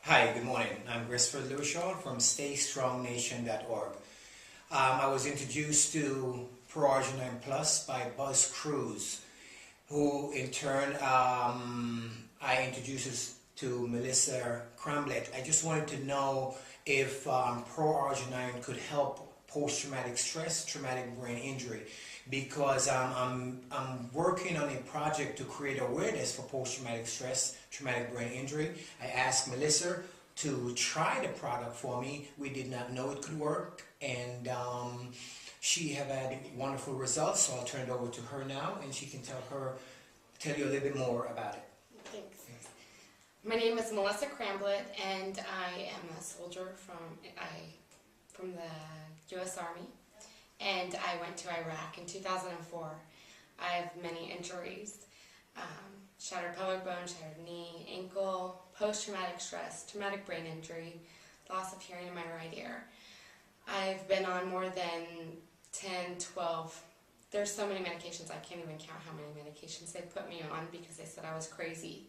Hi, good morning. I'm Christopher Lewishaw from StayStrongNation.org. I was introduced to ProArginine Plus by Buzz Cruz, who in turn I introduced us to Melissa Cramblett. I just wanted to know if ProArginine could help post-traumatic stress, traumatic brain injury, because I'm working on a project to create awareness for post-traumatic stress, traumatic brain injury. I asked Melissa to try the product for me. We did not know it could work, and she have had wonderful results, so I'll turn it over to her now, and she can tell you a little bit more about it. Thanks. My name is Melissa Cramblett, and I am a soldier from the U.S. Army, and I went to Iraq in 2004. I have many injuries, shattered pelvic bone, shattered knee, ankle, post-traumatic stress, traumatic brain injury, loss of hearing in my right ear. I've been on more than 10, 12, there's so many medications, I can't even count how many medications they put me on because they said I was crazy.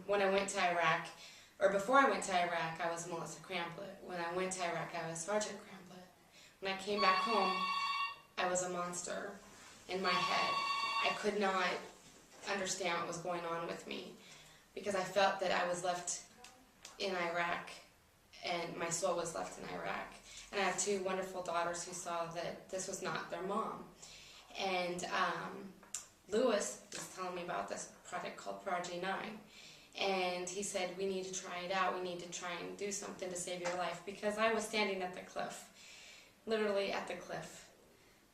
When I went to Iraq, or before I went to Iraq, I was Melissa Cramblett. When I went to Iraq, I was Sergeant Cramblett. When I came back home, I was a monster in my head. I could not understand what was going on with me because I felt that I was left in Iraq and my soul was left in Iraq. And I have two wonderful daughters who saw that this was not their mom. And Lewis was telling me about this project called Project 9. And he said, we need to try it out. We need to try and do something to save your life. Because I was standing at the cliff, literally at the cliff.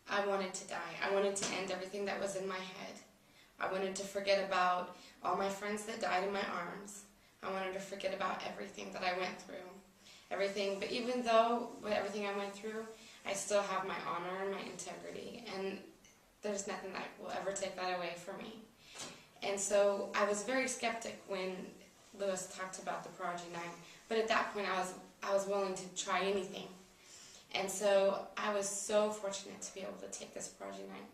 I wanted to die. I wanted to end everything that was in my head. I wanted to forget about all my friends that died in my arms. I wanted to forget about everything that I went through. Everything, but even though with everything I went through, I still have my honor and my integrity. And there's nothing that will ever take that away from me. And so I was very skeptic when Lewis talked about the Project 9, but at that point I was willing to try anything. And so I was so fortunate to be able to take this Project 9,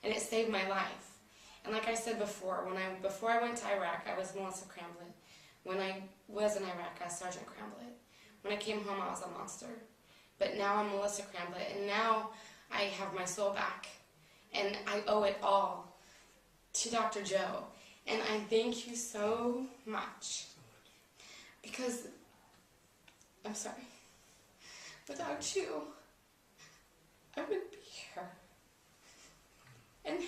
and it saved my life. And like I said before, before I went to Iraq, I was Melissa Cramblett. When I was in Iraq, I was Sergeant Cramblett. When I came home, I was a monster. But now I'm Melissa Cramblett, and now I have my soul back, and I owe it all to Dr. Joe, and I thank you so much, because, I'm sorry, without you, I wouldn't be here, and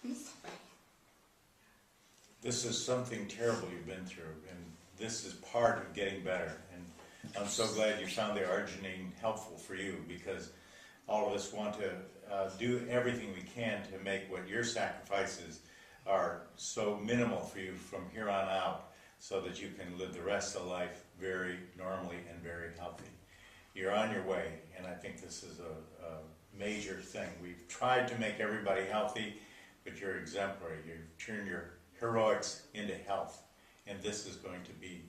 I'm sorry. This is something terrible you've been through, and this is part of getting better, and I'm so glad you found the arginine helpful for you, because all of us want to do everything we can to make what your sacrifices are so minimal for you from here on out, so that you can live the rest of life very normally and very healthy. You're on your way, and I think this is a major thing. We've tried to make everybody healthy, but you're exemplary. You've turned your heroics into health, and this is going to be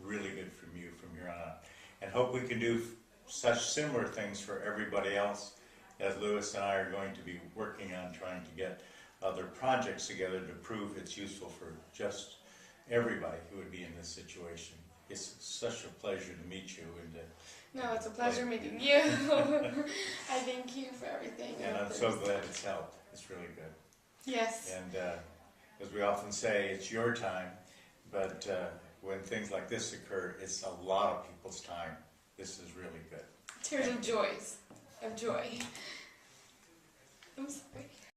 really good from you from here on out. And hope we can do such similar things for everybody else, as Lewis and I are going to be working on trying to get other projects together to prove it's useful for just everybody who would be in this situation. It's such a pleasure to meet you. No, it's a pleasure meeting you. I thank you for everything. And I'm so glad it's helped. It's really good. Yes. And as we often say, it's your time, but when things like this occur, it's a lot of people's time. This is really good. Tears of joy. I'm sorry.